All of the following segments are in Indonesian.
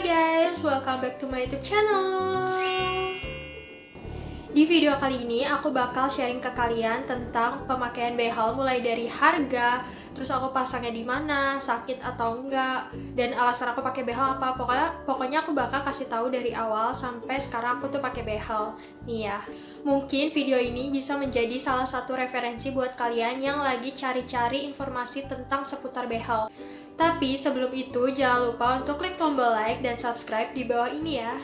guys, welcome back to my YouTube channel. Di video kali ini aku bakal sharing ke kalian tentang pemakaian behel, mulai dari harga, terus aku pasangnya di mana, sakit atau enggak, dan alasan aku pakai behel apa. Pokoknya aku bakal kasih tahu dari awal sampai sekarang aku tuh pakai behel. Nih ya. Mungkin video ini bisa menjadi salah satu referensi buat kalian yang lagi cari-cari informasi tentang seputar behel. Tapi sebelum itu jangan lupa untuk klik tombol like dan subscribe di bawah ini ya.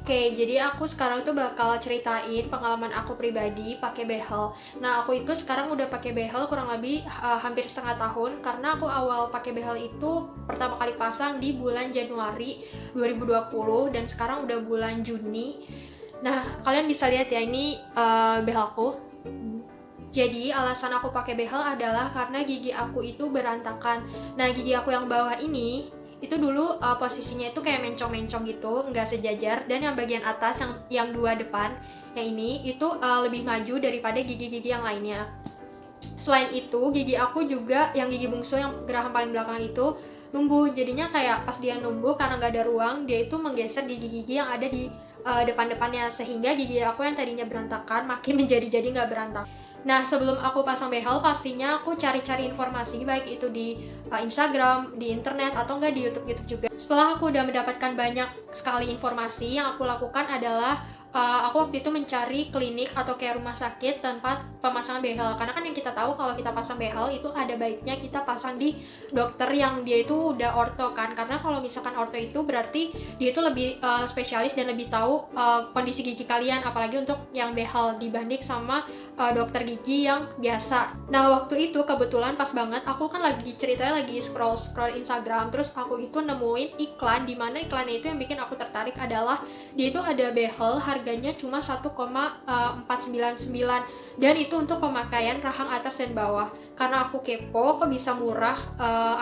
Oke, jadi aku sekarang tuh bakal ceritain pengalaman aku pribadi pakai behel. Nah, aku itu sekarang udah pakai behel kurang lebih hampir setengah tahun, karena aku awal pakai behel itu pertama kali pasang di bulan Januari 2020 dan sekarang udah bulan Juni. Nah, kalian bisa lihat ya, ini behelku. Jadi alasan aku pakai behel adalah karena gigi aku itu berantakan. Nah, gigi aku yang bawah ini itu dulu posisinya itu kayak mencong-mencong gitu, nggak sejajar, dan yang bagian atas yang dua depan yang ini itu lebih maju daripada gigi-gigi yang lainnya. Selain itu, gigi aku juga yang gigi bungsu yang geraham paling belakang itu numbuh. Jadinya kayak pas dia numbuh, karena nggak ada ruang, dia itu menggeser gigi-gigi yang ada di depan-depannya, sehingga gigi aku yang tadinya berantakan makin menjadi-jadi nggak berantakan. Nah, sebelum aku pasang behel, pastinya aku cari-cari informasi, baik itu di Instagram, di internet, atau enggak di YouTube juga. Setelah aku udah mendapatkan banyak sekali informasi, yang aku lakukan adalah aku waktu itu mencari klinik atau kayak rumah sakit tempat pemasangan behel. Karena kan yang kita tahu kalau kita pasang behel itu ada baiknya kita pasang di dokter yang dia itu udah orto kan. Karena kalau misalkan orto itu berarti dia itu lebih spesialis dan lebih tahu kondisi gigi kalian, apalagi untuk yang behel dibanding sama dokter gigi yang biasa. Nah, waktu itu kebetulan pas banget aku kan ceritanya lagi scroll Instagram, terus aku itu nemuin iklan, di mana iklannya itu yang bikin aku tertarik adalah dia itu ada behel harganya cuma 1,499, dan itu untuk pemakaian rahang atas dan bawah. Karena aku kepo kok bisa murah,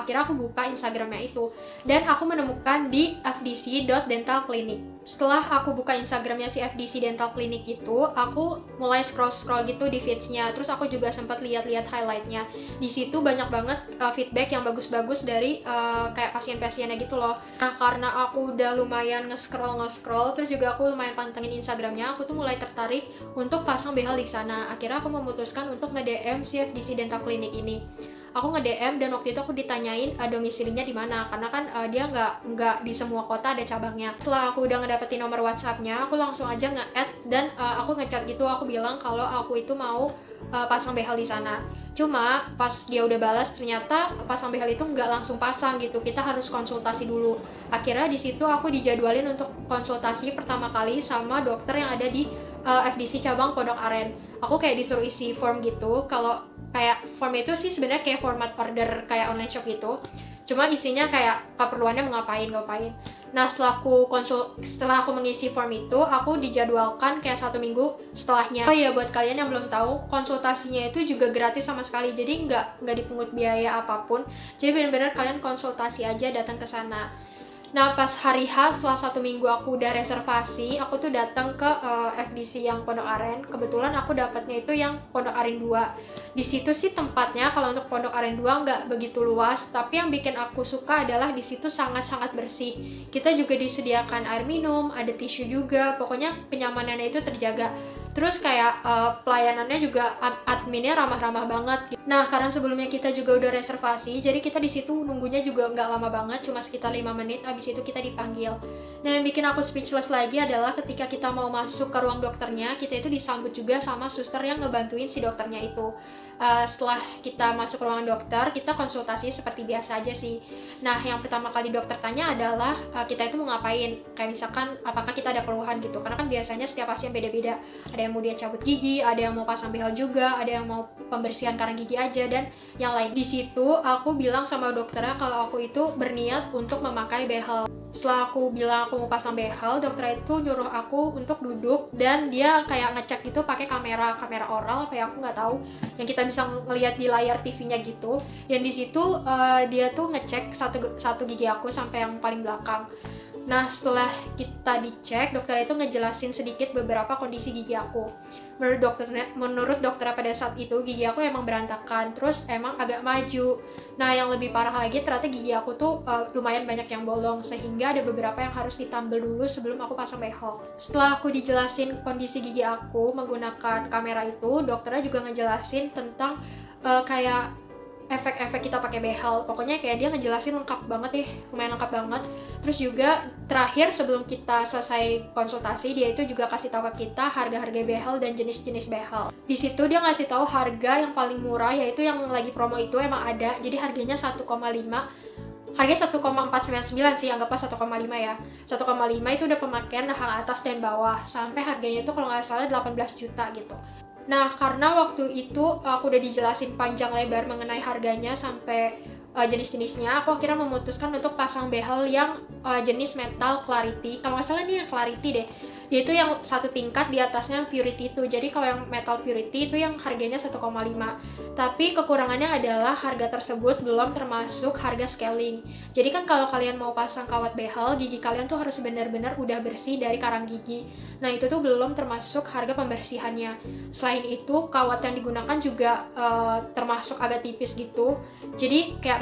akhirnya aku buka Instagramnya itu dan aku menemukan di fdc.dental clinic. Setelah aku buka Instagramnya si FDC Dental Clinic itu, aku mulai scroll gitu di feeds-nya. Terus aku juga sempat lihat-lihat highlight-nya. Di situ banyak banget feedback yang bagus-bagus dari kayak pasien-pasiennya gitu loh. Nah, karena aku udah lumayan nge-scroll, terus juga aku lumayan pantengin Instagramnya, aku tuh mulai tertarik untuk pasang behel di sana. Akhirnya aku memutuskan untuk nge-DM si FDC Dental Clinic ini. Aku nge-DM dan waktu itu aku ditanyain domisilinya di mana, karena kan dia nggak di semua kota ada cabangnya. Setelah aku udah ngedapetin nomor WhatsApp-nya, aku langsung aja nge-add dan aku ngechat gitu, aku bilang kalau aku itu mau pasang behel di sana. Cuma pas dia udah balas, ternyata pasang behel itu nggak langsung pasang gitu, kita harus konsultasi dulu. Akhirnya di situ aku dijadwalin untuk konsultasi pertama kali sama dokter yang ada di FDC cabang Pondok Aren. Aku kayak disuruh isi form gitu. Kalau kayak form itu sih sebenarnya kayak format order kayak online shop gitu, cuma isinya kayak keperluannya mau ngapain. Nah, setelah aku mengisi form itu, aku dijadwalkan kayak 1 minggu setelahnya. Oh iya, buat kalian yang belum tahu, konsultasinya itu juga gratis sama sekali, jadi nggak dipungut biaya apapun. Jadi benar-benar kalian konsultasi aja, datang ke sana. Nah, pas hari H setelah 1 minggu aku udah reservasi, aku tuh datang ke FDC yang Pondok Aren. Kebetulan aku dapatnya itu yang Pondok Aren 2. Di situ sih tempatnya kalau untuk Pondok Aren 2 nggak begitu luas, tapi yang bikin aku suka adalah di situ sangat-sangat bersih. Kita juga disediakan air minum, ada tisu juga, pokoknya kenyamanannya itu terjaga. Terus kayak pelayanannya juga adminnya ramah-ramah banget. Nah, karena sebelumnya kita juga udah reservasi, jadi kita di situ nunggunya juga nggak lama banget, cuma sekitar 5 menit, abis itu kita dipanggil. Nah, yang bikin aku speechless lagi adalah ketika kita mau masuk ke ruang dokternya, kita itu disambut juga sama suster yang ngebantuin si dokternya itu. Setelah kita masuk ke ruangan dokter, kita konsultasi seperti biasa aja sih. Nah, yang pertama kali dokter tanya adalah kita itu mau ngapain, kayak misalkan apakah kita ada keluhan gitu, karena kan biasanya setiap pasien beda-beda. Ada yang mau dia cabut gigi, ada yang mau pasang behel juga, ada yang mau pembersihan karang gigi aja, dan yang lain. Di situ aku bilang sama dokternya kalau aku itu berniat untuk memakai behel. Setelah aku bilang aku mau pasang behel, dokter itu nyuruh aku untuk duduk dan dia kayak ngecek gitu pakai kamera oral, kayak aku nggak tahu, yang kita bisa ngelihat di layar TV-nya gitu. Dan di situ dia tuh ngecek satu gigi aku sampai yang paling belakang. Nah, setelah kita dicek, dokter itu ngejelasin sedikit beberapa kondisi gigi aku. Menurut dokter pada saat itu, gigi aku emang berantakan, terus emang agak maju. Nah, yang lebih parah lagi, ternyata gigi aku tuh lumayan banyak yang bolong, sehingga ada beberapa yang harus ditambal dulu sebelum aku pasang behel. Setelah aku dijelasin kondisi gigi aku menggunakan kamera itu, dokternya juga ngejelasin tentang kayak efek-efek kita pakai behel. Pokoknya kayak dia ngejelasin lengkap banget deh, lumayan lengkap banget. Terus juga terakhir sebelum kita selesai konsultasi, dia itu juga kasih tahu ke kita harga-harga behel dan jenis-jenis behel. Di situ dia ngasih tahu harga yang paling murah, yaitu yang lagi promo itu emang ada. Jadi harganya 1,5, harganya 1,499 sih, anggaplah 1,5 ya. 1,5 itu udah pemakaian rahang atas dan bawah, sampai harganya itu kalau nggak salah 18 juta gitu. Nah, karena waktu itu aku udah dijelasin panjang lebar mengenai harganya sampai jenis-jenisnya, aku akhirnya memutuskan untuk pasang behel yang jenis metal clarity. Kalau nggak salah ini yang clarity deh. Yaitu yang satu tingkat di atasnya purity itu. Jadi kalau yang metal purity itu yang harganya 1,5. Tapi kekurangannya adalah harga tersebut belum termasuk harga scaling. Jadi kan kalau kalian mau pasang kawat behel, gigi kalian tuh harus benar-benar udah bersih dari karang gigi. Nah, itu tuh belum termasuk harga pembersihannya. Selain itu, kawat yang digunakan juga termasuk agak tipis gitu. Jadi kayak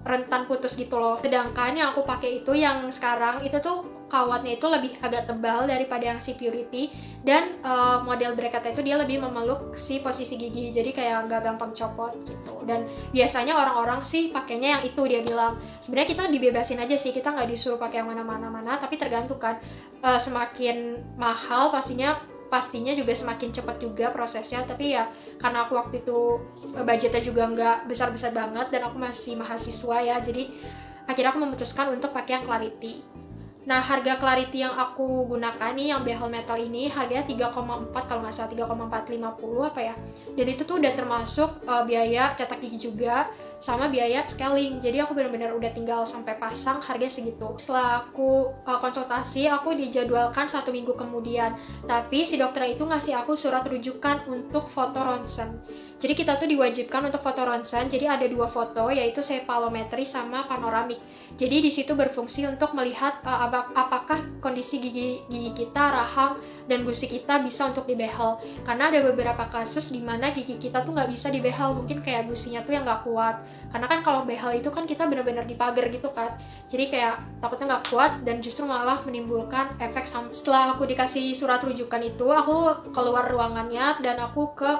rentan putus gitu loh. Sedangkan yang aku pakai itu yang sekarang itu tuh kawatnya itu lebih agak tebal daripada yang si purity, dan model bracketnya itu dia lebih memeluk si posisi gigi, jadi kayak nggak gampang copot gitu. Dan biasanya orang-orang sih pakainya yang itu, dia bilang sebenarnya kita dibebasin aja sih, kita nggak disuruh pakai yang mana-mana, tapi tergantung kan, semakin mahal pastinya juga semakin cepat juga prosesnya. Tapi ya karena aku waktu itu budgetnya juga nggak besar-besar banget dan aku masih mahasiswa ya, jadi akhirnya aku memutuskan untuk pakai yang clarity. Nah, harga clarity yang aku gunakan nih, yang behel metal ini, harganya 3,4 kalau nggak salah, 3,450 apa ya. Dan itu tuh udah termasuk biaya cetak gigi juga, sama biaya scaling. Jadi aku benar-benar udah tinggal sampai pasang harga segitu. Setelah aku konsultasi, aku dijadwalkan 1 minggu kemudian. Tapi si dokter itu ngasih aku surat rujukan untuk foto ronsen. Jadi kita tuh diwajibkan untuk foto ronsen. Jadi ada 2 foto, yaitu cephalometry sama panoramik. Jadi di situ berfungsi untuk melihat apakah kondisi gigi kita, rahang, dan gusi kita bisa untuk dibehel. Karena ada beberapa kasus di mana gigi kita tuh nggak bisa dibehel, mungkin kayak gusinya tuh yang nggak kuat. Karena kan kalau behel itu kan kita benar-benar dipagar gitu kan. Jadi kayak takutnya nggak kuat dan justru malah menimbulkan efek samping. Setelah aku dikasih surat rujukan itu, aku keluar ruangannya dan aku ke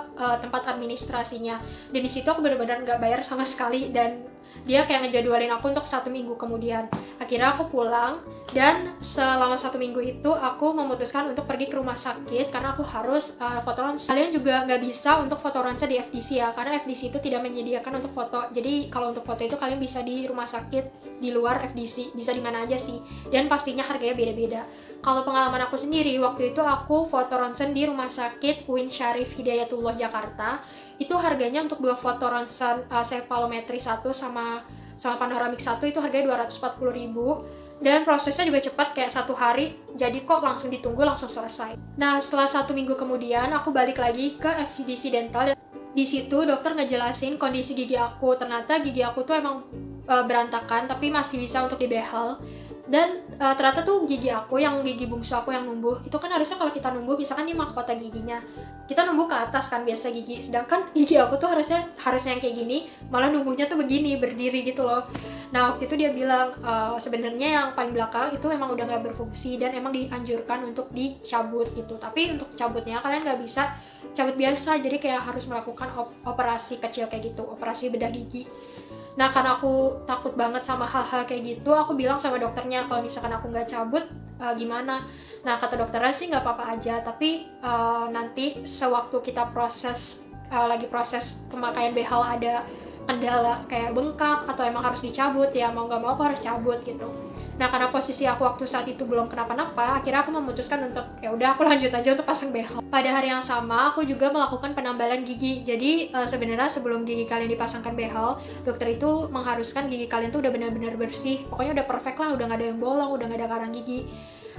tempat administrasinya. Dan di situ aku benar-benar nggak bayar sama sekali, dan dia kayak ngejadwalin aku untuk 1 minggu kemudian. Akhirnya aku pulang, dan selama 1 minggu itu aku memutuskan untuk pergi ke rumah sakit karena aku harus foto ronsen. Kalian juga nggak bisa untuk foto ronsen di FDC ya, karena FDC itu tidak menyediakan untuk foto. Jadi kalau untuk foto itu kalian bisa di rumah sakit di luar FDC, bisa di mana aja sih, dan pastinya harganya beda-beda. Kalau pengalaman aku sendiri, waktu itu aku foto ronsen di rumah sakit Uin Syarif Hidayatullah Jakarta. Itu harganya untuk 2 foto ronsen cephalometry 1 sama panoramik 1 itu harganya 240.000, dan prosesnya juga cepat, kayak 1 hari jadi kok, langsung ditunggu, langsung selesai. Nah, setelah 1 minggu kemudian aku balik lagi ke FDC Dental, dan di situ dokter ngejelasin kondisi gigi aku. Ternyata gigi aku tuh emang berantakan tapi masih bisa untuk dibehel. Dan ternyata tuh gigi bungsu aku yang numbuh itu kan harusnya kalau kita numbuh, misalkan ini mahkota giginya, kita numbuh ke atas kan biasa gigi, sedangkan gigi aku tuh harusnya yang kayak gini, malah numbuhnya tuh begini, berdiri gitu loh. Nah, waktu itu dia bilang sebenarnya yang paling belakang itu emang udah nggak berfungsi dan emang dianjurkan untuk dicabut gitu. Tapi untuk cabutnya kalian nggak bisa cabut biasa, jadi kayak harus melakukan operasi kecil kayak gitu, operasi bedah gigi. Nah, karena aku takut banget sama hal-hal kayak gitu, aku bilang sama dokternya kalau misalkan aku nggak cabut gimana. Nah, kata dokternya sih nggak apa-apa aja, tapi nanti sewaktu kita lagi proses pemakaian behel ada kendala kayak bengkak atau emang harus dicabut, ya mau nggak mau aku harus cabut gitu. Nah, karena posisi aku waktu saat itu belum kenapa-napa, akhirnya aku memutuskan untuk ya udah aku lanjut aja untuk pasang behel. Pada hari yang sama aku juga melakukan penambalan gigi. Jadi sebenarnya sebelum gigi kalian dipasangkan behel, dokter itu mengharuskan gigi kalian tuh udah benar-benar bersih, pokoknya udah perfect lah, udah nggak ada yang bolong, udah nggak ada karang gigi.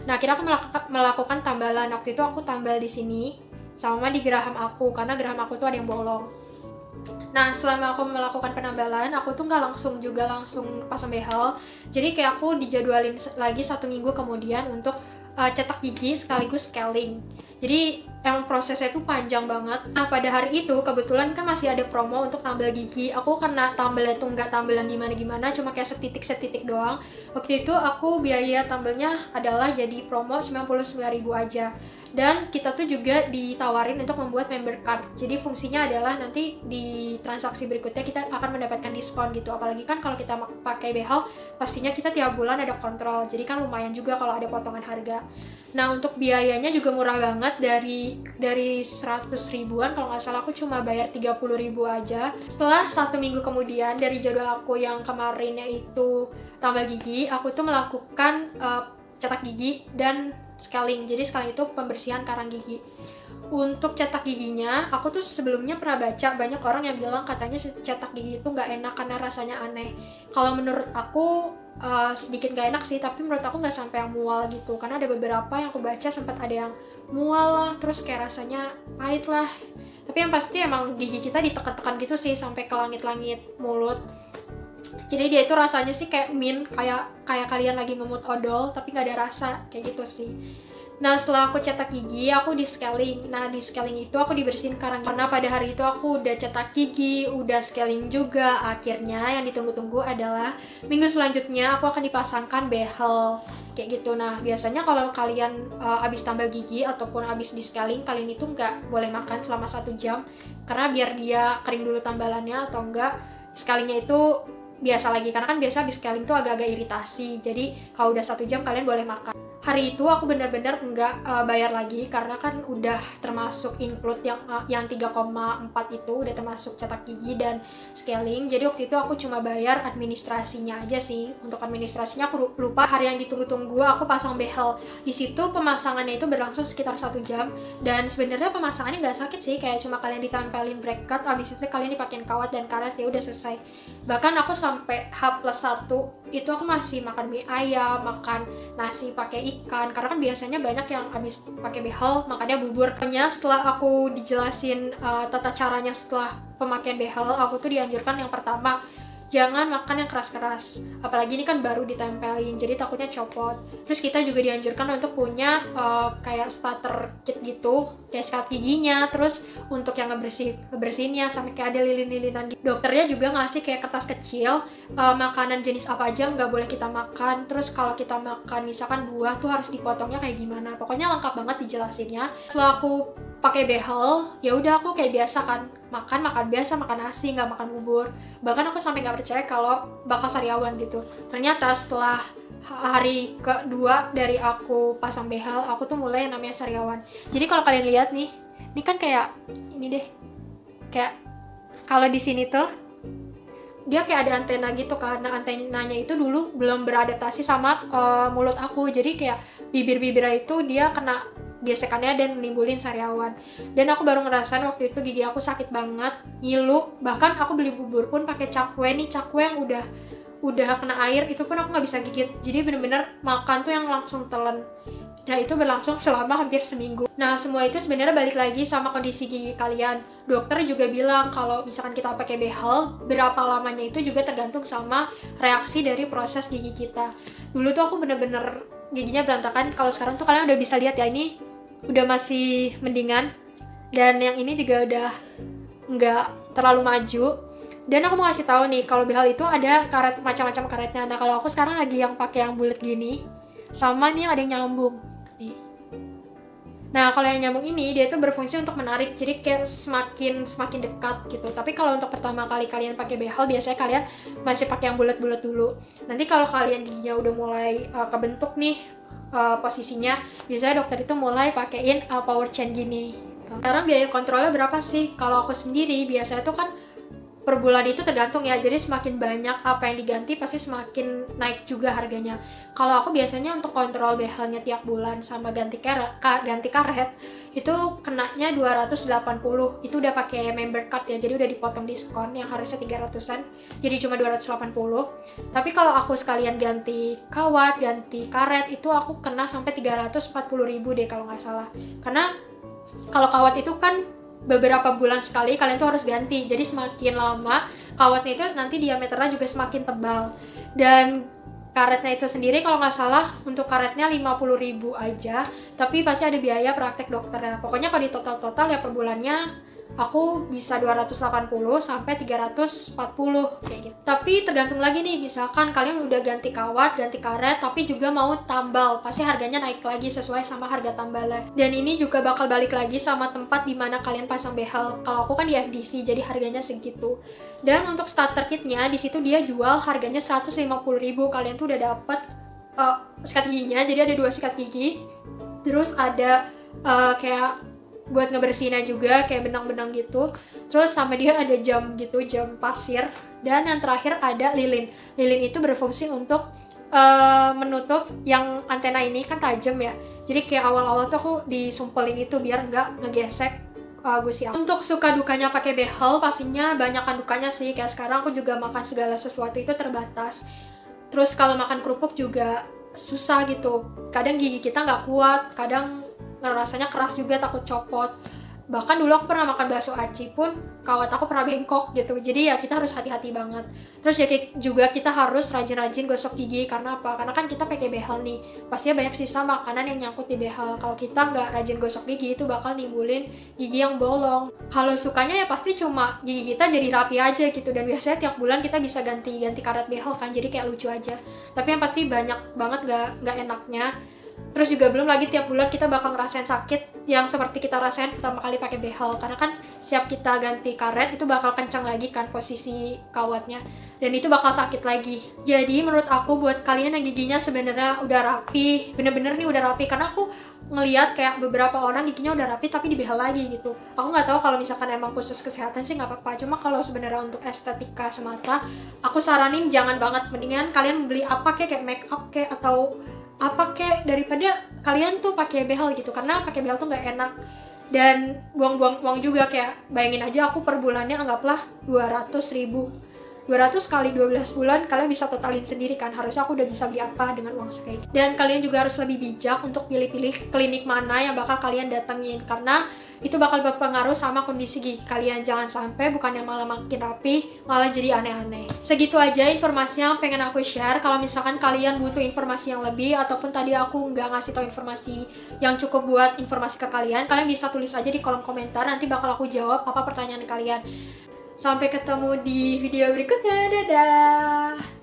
Nah, akhirnya aku melakukan tambalan. Waktu itu aku tambal di sini sama di geraham aku, karena geraham aku tuh ada yang bolong. Nah, selama aku melakukan penambalan, aku tuh nggak langsung pasang behel. Jadi kayak aku dijadwalin lagi 1 minggu kemudian untuk cetak gigi sekaligus scaling. Jadi yang prosesnya itu panjang banget. Nah, pada hari itu kebetulan kan masih ada promo untuk tambal gigi. Aku karena tambelnya tuh nggak tambel yang gimana-gimana, cuma kayak setitik-setitik doang. Waktu itu aku biaya tambelnya adalah jadi promo 99.000 aja. Dan kita tuh juga ditawarin untuk membuat member card. Jadi fungsinya adalah nanti di transaksi berikutnya kita akan mendapatkan diskon gitu. Apalagi kan kalau kita pakai behel, pastinya kita tiap bulan ada kontrol. Jadi kan lumayan juga kalau ada potongan harga. Nah, untuk biayanya juga murah banget, dari 100 ribuan kalau nggak salah aku cuma bayar 30.000 aja. Setelah 1 minggu kemudian dari jadwal aku yang kemarinnya itu tambal gigi, aku tuh melakukan cetak gigi dan scaling. Jadi scaling itu pembersihan karang gigi. Untuk cetak giginya, aku tuh sebelumnya pernah baca banyak orang yang bilang katanya cetak gigi itu nggak enak karena rasanya aneh. Kalau menurut aku sedikit gak enak sih, tapi menurut aku nggak sampai yang mual gitu, karena ada beberapa yang aku baca sempat ada yang mual lah, terus kayak rasanya pahit lah. Tapi yang pasti emang gigi kita ditekan-tekan gitu sih sampai ke langit-langit mulut. Jadi dia itu rasanya sih kayak kayak kalian lagi ngemut odol tapi nggak ada rasa, kayak gitu sih. Nah, setelah aku cetak gigi, aku di scaling. Nah, di scaling itu aku dibersihin karang. Karena pada hari itu aku udah cetak gigi, udah scaling juga. Akhirnya yang ditunggu-tunggu adalah minggu selanjutnya aku akan dipasangkan behel. Kayak gitu. Nah, biasanya kalau kalian abis tambal gigi ataupun abis di scaling, kalian itu nggak boleh makan selama 1 jam. Karena biar dia kering dulu tambalannya, atau enggak scalingnya itu biasa lagi. Karena kan biasa abis scaling tuh agak-agak iritasi. Jadi kalau udah 1 jam kalian boleh makan. Hari itu aku benar-benar nggak bayar lagi karena kan udah termasuk include yang 3,4 itu udah termasuk cetak gigi dan scaling. Jadi waktu itu aku cuma bayar administrasinya aja sih. Untuk administrasinya aku lupa, hari yang ditunggu-tunggu aku pasang behel. Di situ pemasangannya itu berlangsung sekitar 1 jam, dan sebenarnya pemasangannya nggak sakit sih, kayak cuma kalian ditempelin bracket, abis itu kalian dipakein kawat dan karet, ya udah selesai. Bahkan aku sampai H+1 itu aku masih makan mie ayam, makan nasi pakai ikan, karena kan biasanya banyak yang habis pakai behel makannya bubur. Makanya setelah aku dijelasin tata caranya setelah pemakaian behel, aku tuh dianjurkan yang pertama, jangan makan yang keras-keras, apalagi ini kan baru ditempelin, jadi takutnya copot. Terus kita juga dianjurkan untuk punya kayak starter kit gitu, kayak sikat giginya, terus untuk yang ngebersihinnya sampai kayak ada lilin-lilinan gitu. Dokternya juga ngasih kayak kertas kecil, makanan jenis apa aja nggak boleh kita makan, terus kalau kita makan misalkan buah tuh harus dipotongnya kayak gimana. Pokoknya lengkap banget dijelasinnya. Setelah aku pakai behel, ya udah aku kayak biasa kan, makan biasa, makan nasi, nggak makan bubur. Bahkan aku sampai nggak percaya kalau bakal sariawan gitu. Ternyata setelah hari kedua dari aku pasang behel, aku tuh mulai yang namanya sariawan. Jadi kalau kalian lihat nih, ini kan kayak ini deh, kayak kalau di sini tuh dia kayak ada antena gitu, karena antenanya itu dulu belum beradaptasi sama mulut aku. Jadi kayak bibir-bibirnya itu dia kena gesekannya dan menimbulin sariawan. Dan aku baru ngerasain waktu itu gigi aku sakit banget, ngilu. Bahkan aku beli bubur pun pakai cakwe nih, cakwe yang udah kena air, itu pun aku nggak bisa gigit. Jadi bener-bener makan tuh yang langsung telan. Nah, itu berlangsung selama hampir seminggu. Nah, semua itu sebenarnya balik lagi sama kondisi gigi kalian. Dokter juga bilang kalau misalkan kita pakai behel, berapa lamanya itu juga tergantung sama reaksi dari proses gigi kita. Dulu tuh aku bener-bener giginya berantakan. Kalau sekarang tuh kalian udah bisa lihat ya, ini udah masih mendingan. Dan yang ini juga udah nggak terlalu maju. Dan aku mau kasih tahu nih, kalau behel itu ada karet, macam-macam karetnya. Nah, kalau aku sekarang lagi yang pakai yang bulat gini, sama nih yang ada yang nyambung. Nih. Nah, kalau yang nyambung ini dia itu berfungsi untuk menarik, jadi kayak semakin dekat gitu. Tapi kalau untuk pertama kali kalian pakai behel, biasanya kalian masih pakai yang bulat-bulat dulu. Nanti kalau kalian giginya udah mulai kebentuk nih posisinya, biasanya dokter itu mulai pakein power chain gini. Sekarang biaya kontrolnya berapa sih? Kalau aku sendiri biasanya tuh kan per bulan itu tergantung ya, jadi semakin banyak apa yang diganti pasti semakin naik juga harganya. Kalau aku biasanya untuk kontrol behelnya tiap bulan sama ganti karet itu kenanya 280. Itu udah pakai member card ya, jadi udah dipotong diskon yang harusnya 300-an jadi cuma 280. Tapi kalau aku sekalian ganti kawat, ganti karet, itu aku kena sampai 340.000 deh kalau nggak salah. Karena kalau kawat itu kan beberapa bulan sekali kalian tuh harus ganti. Jadi semakin lama kawatnya itu nanti diameternya juga semakin tebal. Dan karetnya itu sendiri kalau nggak salah untuk karetnya 50.000 aja, tapi pasti ada biaya praktek dokternya. Pokoknya kalau di total-total ya per bulannya aku bisa 280 sampai 340 kayak gitu. Tapi tergantung lagi nih, misalkan kalian udah ganti kawat, ganti karet tapi juga mau tambal, pasti harganya naik lagi sesuai sama harga tambalnya. Dan ini juga bakal balik lagi sama tempat dimana kalian pasang behel. Kalau aku kan di FDC jadi harganya segitu. Dan untuk starter kitnya di situ dia jual harganya 150.000. Kalian tuh udah dapet sikat giginya, jadi ada 2 sikat gigi. Terus ada kayak buat ngebersihinnya juga kayak benang-benang gitu. Terus sama dia ada jam gitu, jam pasir. Dan yang terakhir ada lilin. Lilin itu berfungsi untuk menutup yang antena ini kan tajam ya. Jadi kayak awal-awal tuh aku disumpelin itu biar nggak ngegesek gusi aku. Untuk suka dukanya pakai behel pastinya banyakan dukanya sih. Kayak sekarang aku juga makan segala sesuatu itu terbatas. Terus kalau makan kerupuk juga susah gitu. Kadang gigi kita nggak kuat, kadang rasanya keras juga, takut copot. Bahkan dulu aku pernah makan bakso aci pun kawat aku pernah bengkok gitu. Jadi ya kita harus hati-hati banget. Terus jadi juga kita harus rajin-rajin gosok gigi. Karena apa? Karena kan kita pakai behel nih, pastinya banyak sisa makanan yang nyangkut di behel. Kalau kita nggak rajin gosok gigi itu bakal nimbulin gigi yang bolong. Kalau sukanya ya pasti cuma gigi kita jadi rapi aja gitu. Dan biasanya tiap bulan kita bisa ganti karet behel kan, jadi kayak lucu aja. Tapi yang pasti banyak banget nggak enaknya. Terus juga belum lagi tiap bulan kita bakal ngerasain sakit yang seperti kita rasain pertama kali pakai behel. Karena kan siap kita ganti karet itu bakal kencang lagi kan posisi kawatnya, dan itu bakal sakit lagi. Jadi menurut aku buat kalian yang giginya sebenarnya udah rapi, bener-bener nih udah rapi, karena aku ngeliat kayak beberapa orang giginya udah rapi tapi dibehel lagi gitu. Aku nggak tahu kalau misalkan emang khusus kesehatan sih nggak apa-apa. Cuma kalau sebenarnya untuk estetika semata, aku saranin jangan banget. Mendingan kalian beli apa kayak make up kayak atau apa kek daripada kalian tuh pakai behel gitu. Karena pakai behel tuh nggak enak dan buang-buang uang juga. Kayak bayangin aja aku per bulannya anggaplah 200.000, 200 kali 12 bulan kalian bisa totalin sendiri kan. Harusnya aku udah bisa beli apa dengan uang segitu. Dan kalian juga harus lebih bijak untuk pilih-pilih klinik mana yang bakal kalian datengin, karena itu bakal berpengaruh sama kondisi gigi kalian. Jangan sampai bukannya malah makin rapi, malah jadi aneh-aneh. Segitu aja informasi yang pengen aku share. Kalau misalkan kalian butuh informasi yang lebih, ataupun tadi aku nggak ngasih tahu informasi yang cukup buat informasi ke kalian, kalian bisa tulis aja di kolom komentar. Nanti bakal aku jawab apa pertanyaan kalian. Sampai ketemu di video berikutnya. Dadah!